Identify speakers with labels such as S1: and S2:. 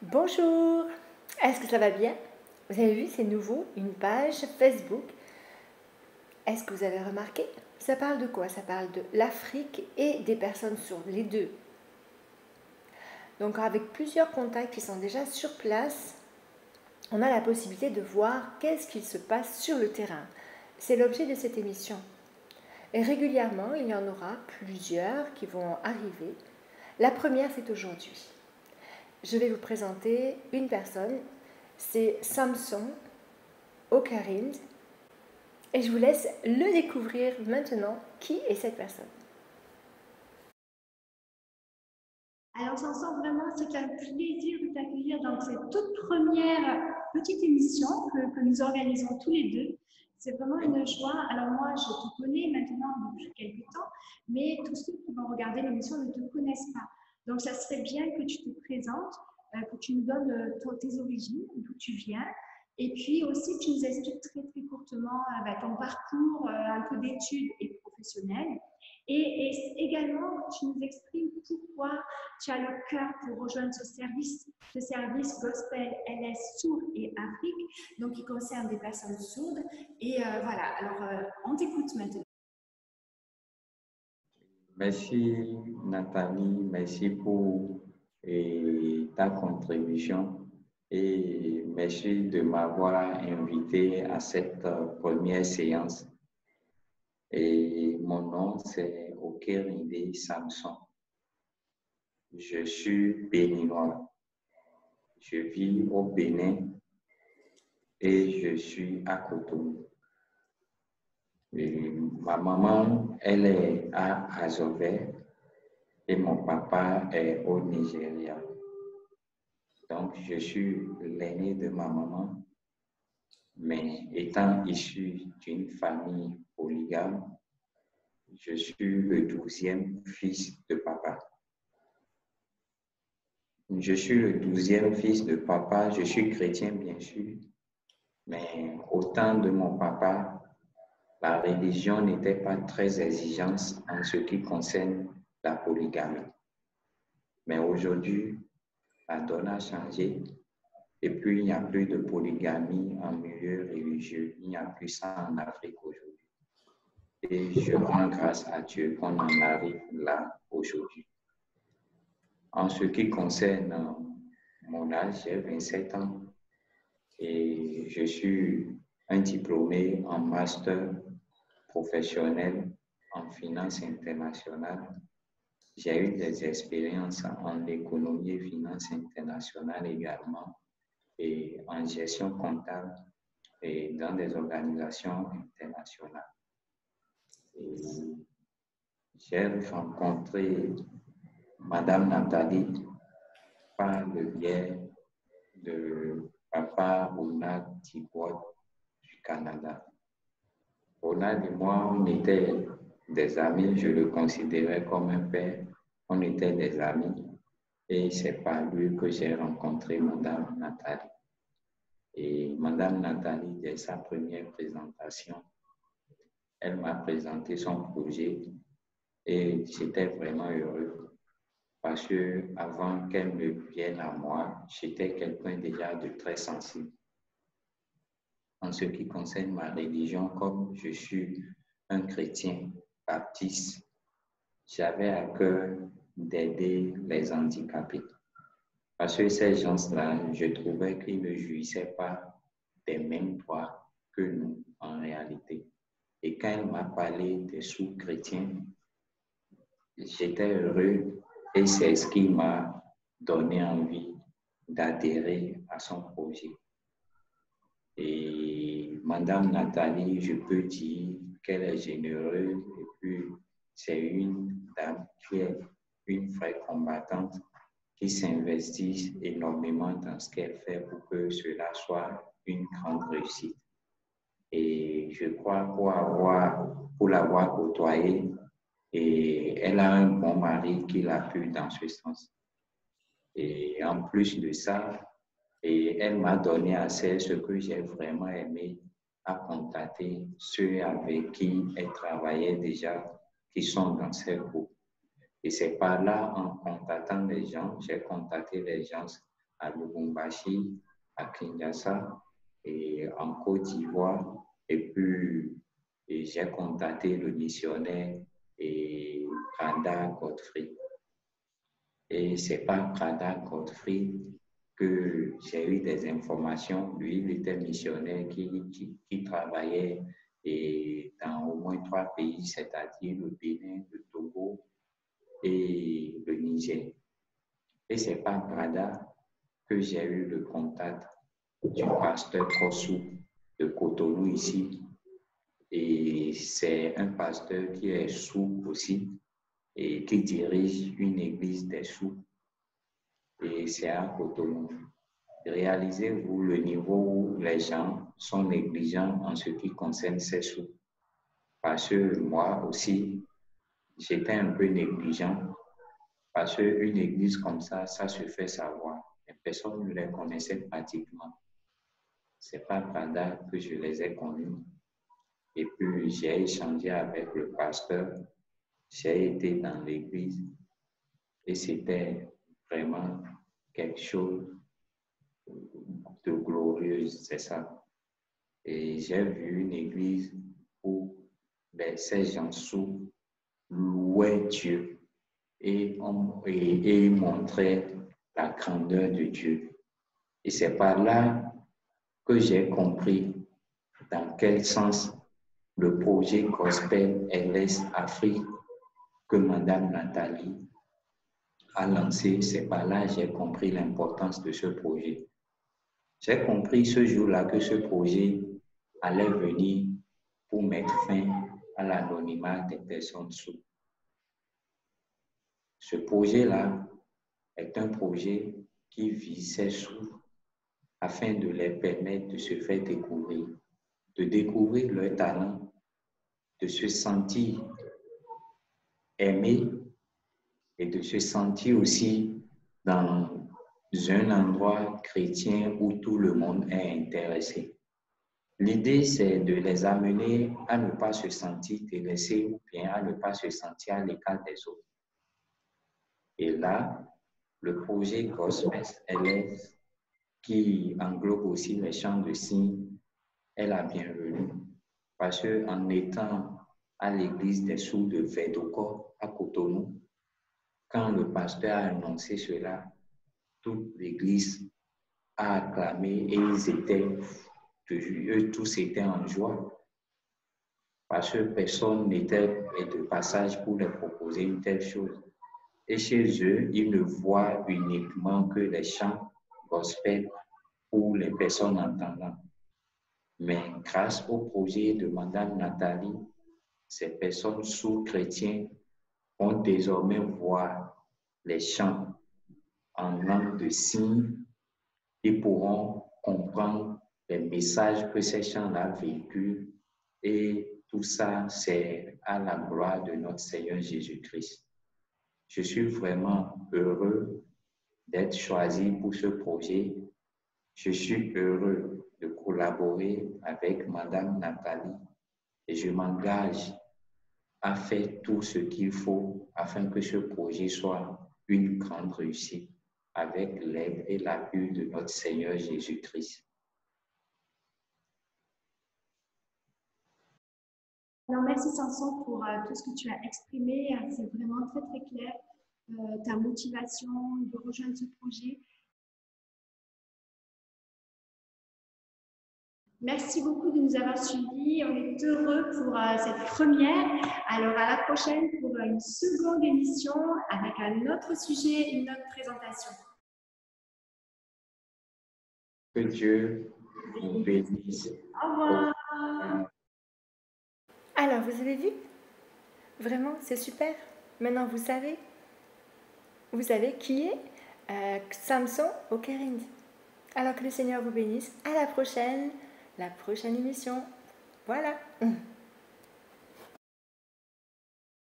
S1: Bonjour, est-ce que ça va bien? Vous avez vu, c'est nouveau, une page Facebook. Est-ce que vous avez remarqué? Ça parle de quoi? Ça parle de l'Afrique et des personnes sourdes, les deux. Donc avec plusieurs contacts qui sont déjà sur place, on a la possibilité de voir qu'est-ce qu'il se passe sur le terrain. C'est l'objet de cette émission. Et régulièrement, il y en aura plusieurs qui vont arriver. La première, c'est aujourd'hui. Je vais vous présenter une personne, c'est Samson Okarind, et je vous laisse le découvrir maintenant. Qui est cette personne?
S2: Alors, Samson, vraiment, c'est un plaisir de t'accueillir dans cette toute première petite émission que nous organisons tous les deux. C'est vraiment une joie. Alors, moi, je te connais maintenant depuis quelques temps, mais tous ceux qui vont regarder l'émission ne te connaissent pas. Donc, ça serait bien que tu te présentes, que tu nous donnes tes origines, d'où tu viens, et puis aussi que tu nous expliques très, très courtement ton parcours, un peu d'études et professionnelles. Et également, tu nous exprimes pourquoi tu as le cœur pour rejoindre ce service Gospel LS Sourds et Afrique, donc qui concerne des personnes sourdes. Et voilà, alors on t'écoute maintenant.
S3: Merci Nathalie, merci pour ta contribution et merci de m'avoir invité à cette première séance. Et mon nom c'est Okerinde Samson. Je suis béninois. Je vis au Bénin et je suis à Cotonou. Et ma maman, elle est à Azové et mon papa est au Nigeria. Donc, je suis l'aîné de ma maman, mais étant issu d'une famille polygame, je suis le 12e fils de papa. Je suis le 12e fils de papa, je suis chrétien bien sûr, mais au temps de mon papa, la religion n'était pas très exigeante en ce qui concerne la polygamie. Mais aujourd'hui, la donne a changé. Et puis, il n'y a plus de polygamie en milieu religieux. Il n'y a plus ça en Afrique aujourd'hui. Et je rends grâce à Dieu qu'on en arrive là aujourd'hui. En ce qui concerne mon âge, j'ai 27 ans et je suis un diplômé en master professionnel en finance internationale. J'ai eu des expériences en économie et finance internationale également et en gestion comptable et dans des organisations internationales. Et j'ai rencontré Madame Nathalie par le biais de Papa Ronald Thibault du Canada. Ronald et moi, on était des amis, je le considérais comme un père, on était des amis et c'est par lui que j'ai rencontré Madame Nathalie. Et Madame Nathalie, dès sa première présentation, elle m'a présenté son projet et j'étais vraiment heureux parce que avant qu'elle ne vienne à moi, j'étais quelqu'un déjà de très sensible. En ce qui concerne ma religion, comme je suis un chrétien baptiste, j'avais à cœur d'aider les handicapés. Parce que ces gens-là, je trouvais qu'ils ne jouissaient pas des mêmes droits que nous en réalité. Et quand elle m'a parlé des sous-chrétiens, j'étais heureux et c'est ce qui m'a donné envie d'adhérer à son projet. Et Madame Nathalie, je peux dire qu'elle est généreuse et puis c'est une dame qui est une vraie combattante qui s'investissent énormément dans ce qu'elle fait pour que cela soit une grande réussite. Et je crois pour l'avoir côtoyée, et elle a un bon mari qui l'appuie dans ce sens. Et en plus de ça, et elle m'a donné assez ce que j'ai vraiment aimé à contacter ceux avec qui elle travaillait déjà, qui sont dans ces groupes. Et c'est par là, en contactant les gens, j'ai contacté les gens à Lubumbashi, à Kinshasa et en Côte d'Ivoire. Et puis, j'ai contacté le missionnaire et Prada Godfrey. Et c'est par Prada Godfrey que j'ai eu des informations. Lui, il était missionnaire qui travaillait dans au moins 3 pays, c'est-à-dire le Bénin, le Togo et le Niger. Et c'est par Prada que j'ai eu le contact du pasteur Kossou de Cotonou ici. Et c'est un pasteur qui est sourd aussi et qui dirige une église des sourds. Et c'est à Cotonou. Réalisez-vous le niveau où les gens sont négligents en ce qui concerne ces sourds. Parce que moi aussi, j'étais un peu négligent. Parce qu'une église comme ça se fait savoir. Les personnes ne les connaissaient pratiquement. C'est pas pendant que je les ai connus. Et puis, j'ai échangé avec le pasteur. J'ai été dans l'église. Et c'était vraiment quelque chose de glorieux, c'est ça. Et j'ai vu une église où ces gens sourds louaient Dieu et montraient la grandeur de Dieu. Et c'est par là que j'ai compris dans quel sens le projet Gospel LS Afrique que Madame Nathalie a lancé. C'est par là que j'ai compris l'importance de ce projet. J'ai compris ce jour-là que ce projet allait venir pour mettre fin à l'anonymat des personnes sourdes. Ce projet-là est un projet qui vise ces sourds afin de les permettre de se faire découvrir, de découvrir leur talent, de se sentir aimé et de se sentir aussi dans un endroit chrétien où tout le monde est intéressé. L'idée, c'est de les amener à ne pas se sentir délaissés ou bien à ne pas se sentir à l'écart des autres. Et là, le projet Gospel LS, qui englobe aussi les chants de signes, est la bienvenue. Parce qu'en étant à l'église des sourds de Vedoko à Cotonou, quand le pasteur a annoncé cela, toute l'église a acclamé et eux tous étaient en joie. Parce que personne n'était de passage pour leur proposer une telle chose. Et chez eux, ils ne voient uniquement que les chants gospel pour les personnes entendantes. Mais grâce au projet de Madame Nathalie, ces personnes sous-chrétiennes vont désormais voir les chants en langue de signes et pourront comprendre les messages que ces chants-là véhiculent. Et tout ça, c'est à la gloire de notre Seigneur Jésus-Christ. Je suis vraiment heureux d'être choisi pour ce projet. Je suis heureux de collaborer avec Madame Nathalie et je m'engage à faire tout ce qu'il faut afin que ce projet soit une grande réussite avec l'aide et l'appui de notre Seigneur Jésus-Christ.
S2: Alors, merci Samson pour tout ce que tu as exprimé. C'est vraiment très très clair. Ta motivation de rejoindre ce projet. Merci beaucoup de nous avoir suivis. On est heureux pour cette première. Alors, à la prochaine pour une seconde émission avec un autre sujet, une autre présentation.
S3: Que Dieu vous bénisse.
S2: Au revoir.
S1: Alors, vous avez vu? Vraiment, c'est super. Maintenant, vous savez qui est Samson Okerinde. Alors que le Seigneur vous bénisse. À la prochaine émission. Voilà.